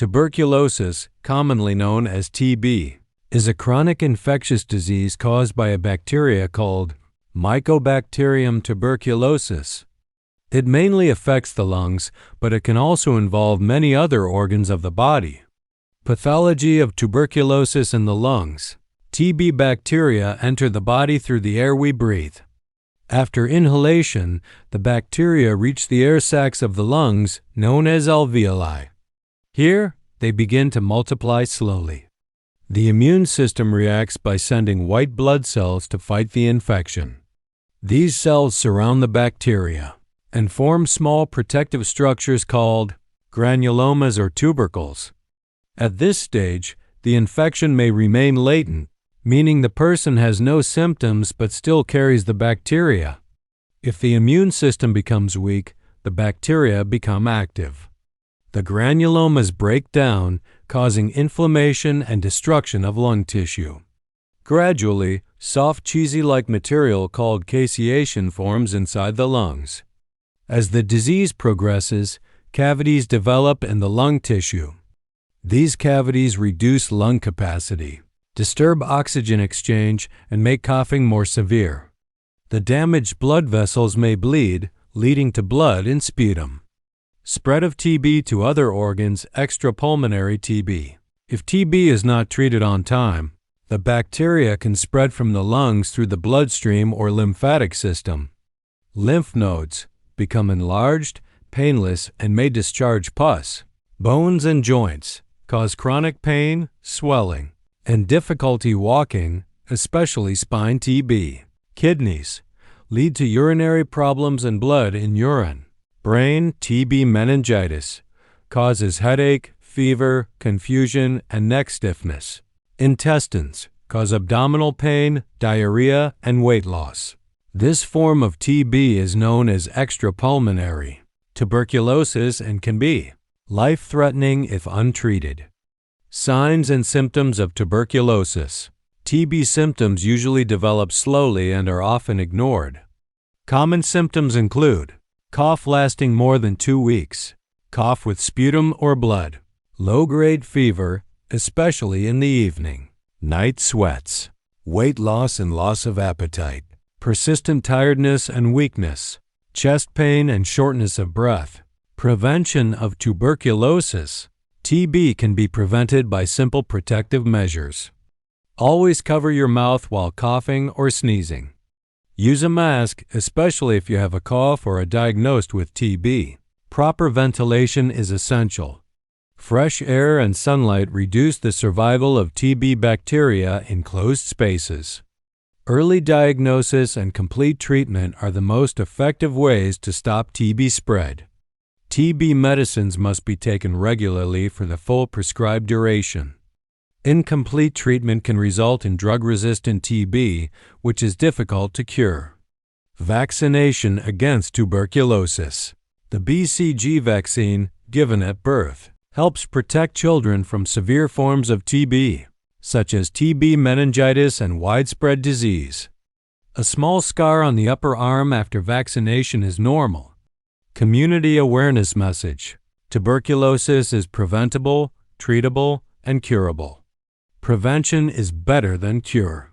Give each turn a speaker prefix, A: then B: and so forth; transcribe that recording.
A: Tuberculosis, commonly known as TB, is a chronic infectious disease caused by a bacteria called Mycobacterium tuberculosis. It mainly affects the lungs, but it can also involve many other organs of the body. Pathology of tuberculosis in the lungs. TB bacteria enter the body through the air we breathe. After inhalation, the bacteria reach the air sacs of the lungs, known as alveoli. Here, they begin to multiply slowly. The immune system reacts by sending white blood cells to fight the infection. These cells surround the bacteria and form small protective structures called granulomas or tubercles. At this stage, the infection may remain latent, meaning the person has no symptoms but still carries the bacteria. If the immune system becomes weak, the bacteria become active. The granulomas break down, causing inflammation and destruction of lung tissue. Gradually, soft cheesy-like material called caseation forms inside the lungs. As the disease progresses, cavities develop in the lung tissue. These cavities reduce lung capacity, disturb oxygen exchange, and make coughing more severe. The damaged blood vessels may bleed, leading to blood in sputum. Spread of TB to other organs, extrapulmonary TB. If TB is not treated on time, the bacteria can spread from the lungs through the bloodstream or lymphatic system. Lymph nodes become enlarged, painless, and may discharge pus. Bones and joints cause chronic pain, swelling, and difficulty walking, especially spine TB. Kidneys lead to urinary problems and blood in urine. Brain TB meningitis causes headache, fever, confusion, and neck stiffness. Intestines cause abdominal pain, diarrhea, and weight loss. This form of TB is known as extrapulmonary tuberculosis and can be life-threatening if untreated. Signs and symptoms of tuberculosis. TB symptoms usually develop slowly and are often ignored. Common symptoms include cough lasting more than 2 weeks, cough with sputum or blood, low-grade fever, especially in the evening, night sweats, weight loss and loss of appetite, persistent tiredness and weakness, chest pain and shortness of breath. Prevention of tuberculosis. TB can be prevented by simple protective measures. Always cover your mouth while coughing or sneezing. Use a mask, especially if you have a cough or are diagnosed with TB. Proper ventilation is essential. Fresh air and sunlight reduce the survival of TB bacteria in closed spaces. Early diagnosis and complete treatment are the most effective ways to stop TB spread. TB medicines must be taken regularly for the full prescribed duration. Incomplete treatment can result in drug-resistant TB, which is difficult to cure. Vaccination against tuberculosis. The BCG vaccine, given at birth, helps protect children from severe forms of TB, such as TB meningitis and widespread disease. A small scar on the upper arm after vaccination is normal. Community awareness message. Tuberculosis is preventable, treatable, and curable. Prevention is better than cure.